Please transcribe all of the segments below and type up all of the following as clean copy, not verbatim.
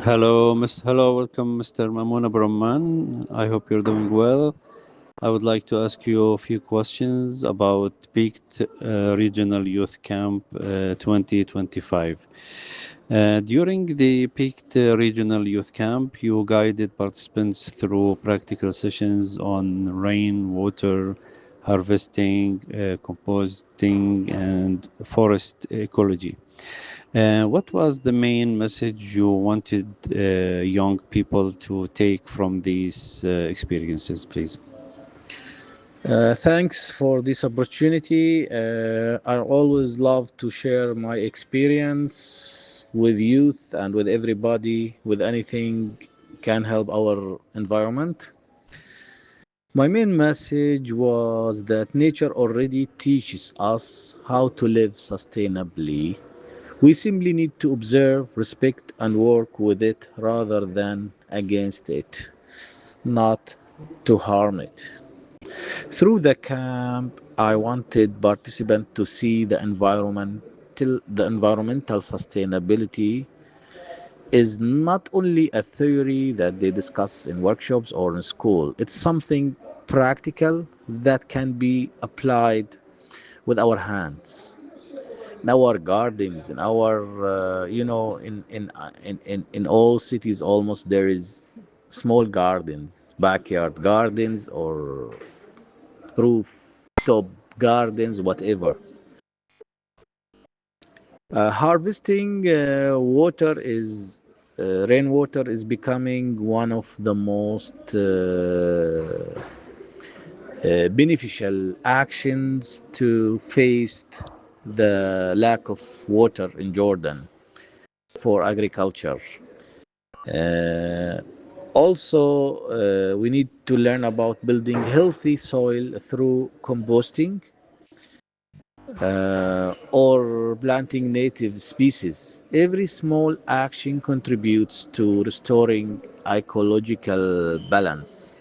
Hello, welcome, Mr. Mamoun Romman. I hope you're doing well. I would like to ask you a few questions about Peaked Regional Youth Camp 2025. During the Peaked Regional Youth Camp, you guided participants through practical sessions on rainwater harvesting, composting, and forest ecology. What was the main message you wanted young people to take from these experiences, please? Thanks for this opportunity. I always love to share my experience with youth and with everybody with anything can help our environment. My main message was that nature already teaches us how to live sustainably. We simply need to observe, respect, and work with it rather than against it, not to harm it. Through the camp, I wanted participants to see the environmental sustainability is not only a theory that they discuss in workshops or in school. It's something practical that can be applied with our hands, in our gardens, in our in all cities almost there is small gardens, backyard gardens or rooftop gardens, whatever. Harvesting water is rainwater is becoming one of the most beneficial actions to face the lack of water in Jordan for agriculture. Uh, also, we need to learn about building healthy soil through composting or planting native species. Every small action contributes to restoring ecological balance.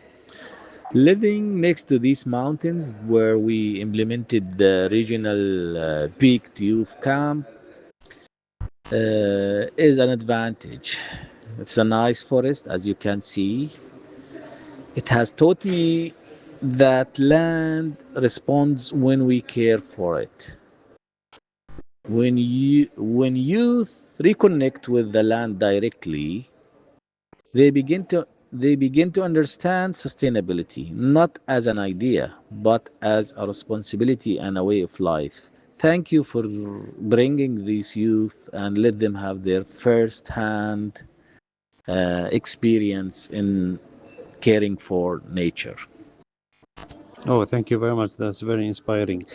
Living next to these mountains, where we implemented the regional peaked youth camp, is an advantage. It's a nice forest, as you can see. It has taught me that land responds when we care for it. When youth reconnect with the land directly, they begin to they begin to understand sustainability not as an idea but as a responsibility and a way of life. Thank you for bringing these youth and let them have their first hand experience in caring for nature. Oh, thank you very much. That's very inspiring.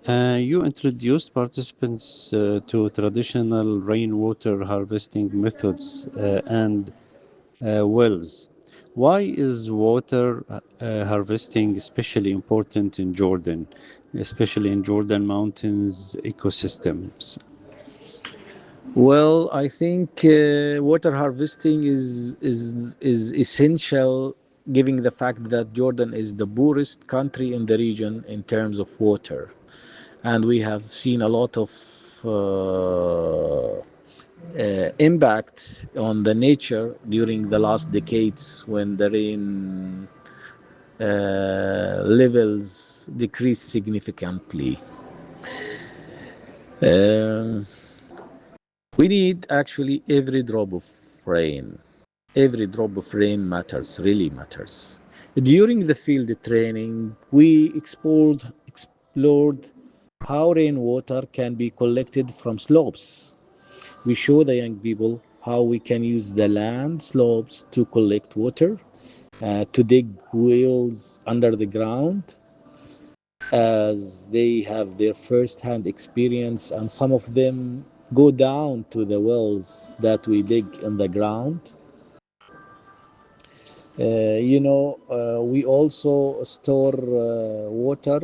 You introduced participants to traditional rainwater harvesting methods and wells. Why is water harvesting especially important in Jordan, especially in Jordan mountains ecosystems? Well, I think water harvesting is essential, given the fact that Jordan is the poorest country in the region in terms of water, and we have seen a lot of impact on the nature during the last decades when the rain levels decreased significantly. Um, we need actually every drop of rain. Every drop of rain matters, really matters. During the field training, we explored how rainwater can be collected from slopes. We show the young people how we can use the land slopes to collect water, to dig wells under the ground, as they have their first hand experience, and some of them go down to the wells that we dig in the ground. We also store water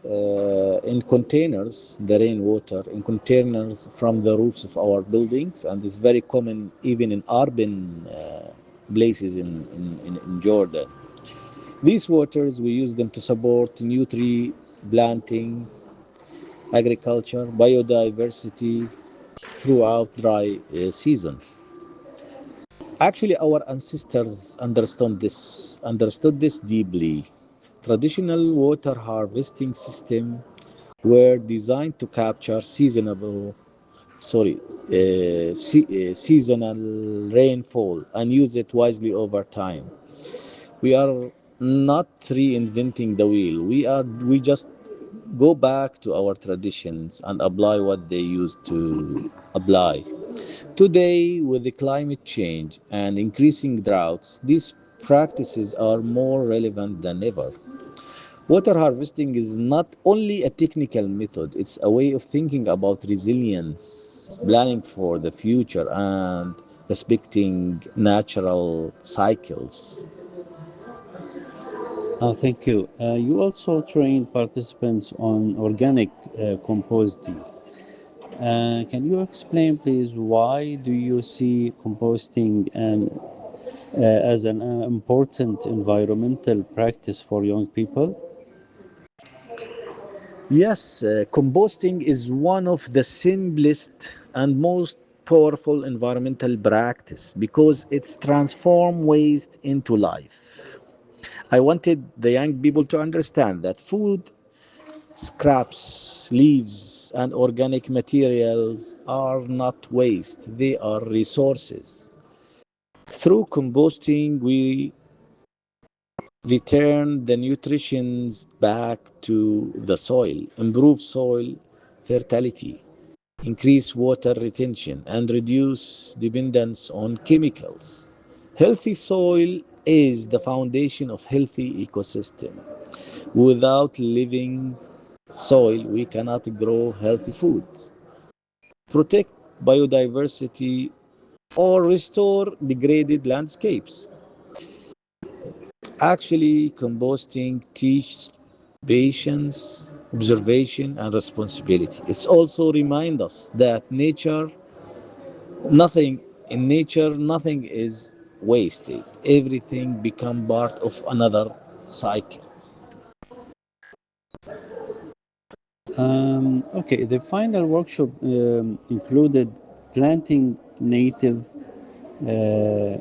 in containers, the rainwater in containers from the roofs of our buildings, and it's very common even in urban places in Jordan. These waters, we use them to support new tree planting, agriculture, biodiversity throughout dry seasons. Actually, our ancestors understood this deeply. Traditional water harvesting systems were designed to capture seasonal rainfall and use it wisely over time. We are not reinventing the wheel. We just go back to our traditions and apply what they used to apply. Today, with the climate change and increasing droughts, these practices are more relevant than ever. Water harvesting is not only a technical method, it's a way of thinking about resilience, planning for the future, and respecting natural cycles. Thank you. You also trained participants on organic composting. Can you explain, please, why do you see composting as an important environmental practice for young people? Yes, composting is one of the simplest and most powerful environmental practice because it's transform waste into life. I wanted the young people to understand that food, scraps, leaves, and organic materials are not waste, they are resources. Through composting, we return the nutrients back to the soil, improve soil fertility, increase water retention, and reduce dependence on chemicals. Healthy soil is the foundation of healthy ecosystem. Without living soil, we cannot grow healthy food, protect biodiversity, or restore degraded landscapes. Actually, composting teaches patience, observation, and responsibility. It's also remind us that nothing nothing is wasted. Everything become part of another cycle. Okay, the final workshop included planting native uh,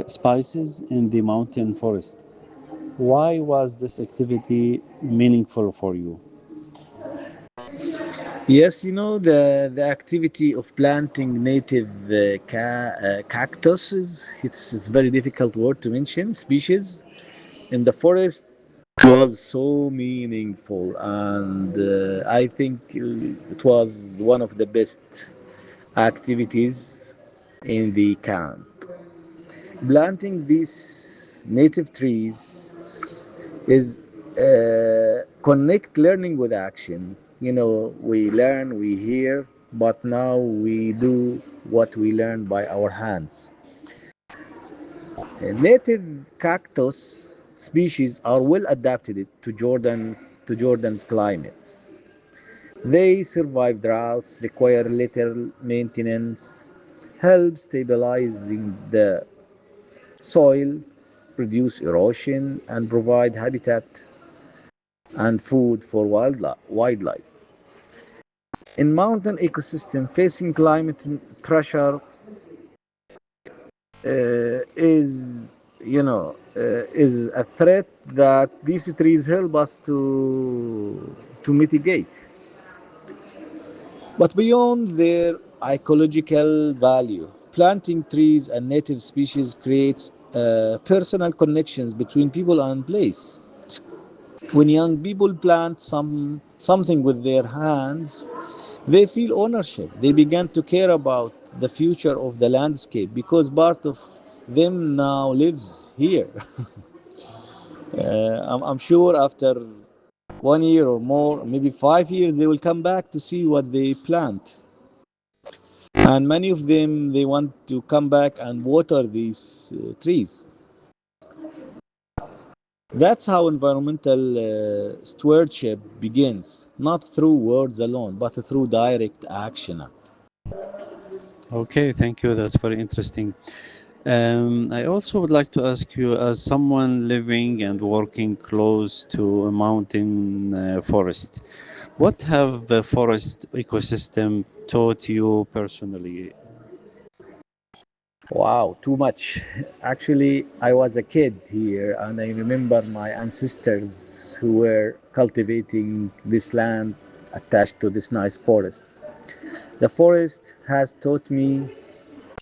spices in the mountain forest. Why was this activity meaningful for you? Yes, the activity of planting native cactuses. It's very difficult word to mention. Species in the forest was so meaningful, and I think it was one of the best activities in the camp. Planting these native trees is connect learning with action. We learn, we hear, but now we do what we learn by our hands. Native cactus species are well adapted to Jordan's climates. They survive droughts, require little maintenance, help stabilizing the soil, reduce erosion, and provide habitat and food for wildlife. In mountain ecosystem facing climate pressure is a threat that these trees help us to mitigate. But beyond their ecological value, planting trees and native species creates personal connections between people and place. When young people plant something with their hands, they feel ownership. They begin to care about the future of the landscape because part of them now lives here. I'm sure after 1 year or more, maybe 5 years, they will come back to see what they plant. And many of them, they want to come back and water these trees. That's how environmental stewardship begins, not through words alone, but through direct action. Okay, thank you. That's very interesting. I also would like to ask you, as someone living and working close to a mountain forest, What have the forest ecosystem taught you personally? Wow, too much. Actually, I was a kid here and I remember my ancestors who were cultivating this land attached to this nice forest. The forest has taught me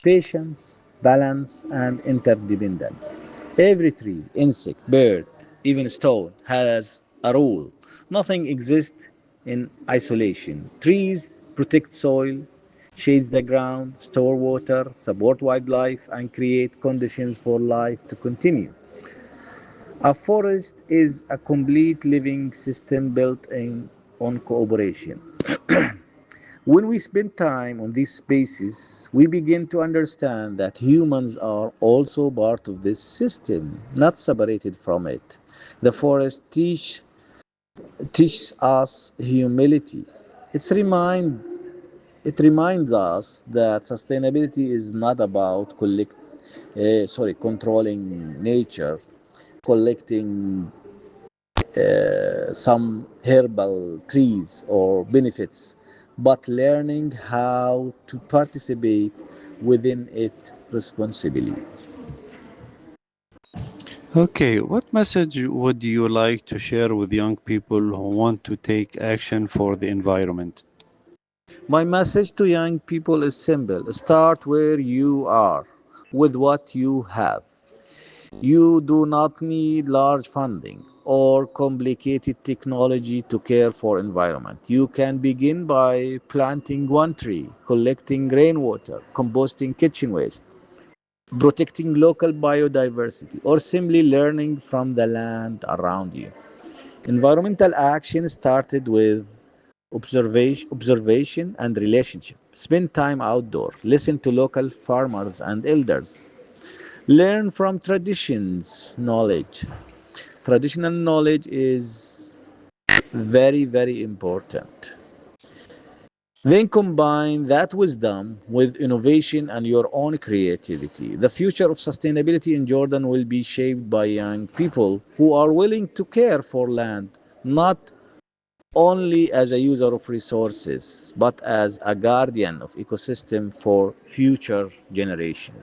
patience, balance, and interdependence. Every tree, insect, bird, even stone has a role. Nothing exists in isolation. Trees protect soil, shades the ground, store water, support wildlife, and create conditions for life to continue. A forest is a complete living system on cooperation. When we spend time on these spaces, we begin to understand that humans are also part of this system, not separated from it. The forest teaches us humility. It's remind, it reminds us that sustainability is not about controlling nature, collecting some herbal trees or benefits, but learning how to participate within it responsibly. Okay, what message would you like to share with young people who want to take action for the environment? My message to young people is simple: start where you are, with what you have. You do not need large funding or complicated technology to care for environment. You can begin by planting one tree, collecting rainwater, composting kitchen waste, protecting local biodiversity, or simply learning from the land around you. Environmental action started with observation and relationship. Spend time outdoor, listen to local farmers and elders, learn from traditions knowledge. Traditional knowledge is very, very important. Then combine that wisdom with innovation and your own creativity. The future of sustainability in Jordan will be shaped by young people who are willing to care for land, not only as a user of resources, but as a guardian of ecosystem for future generations.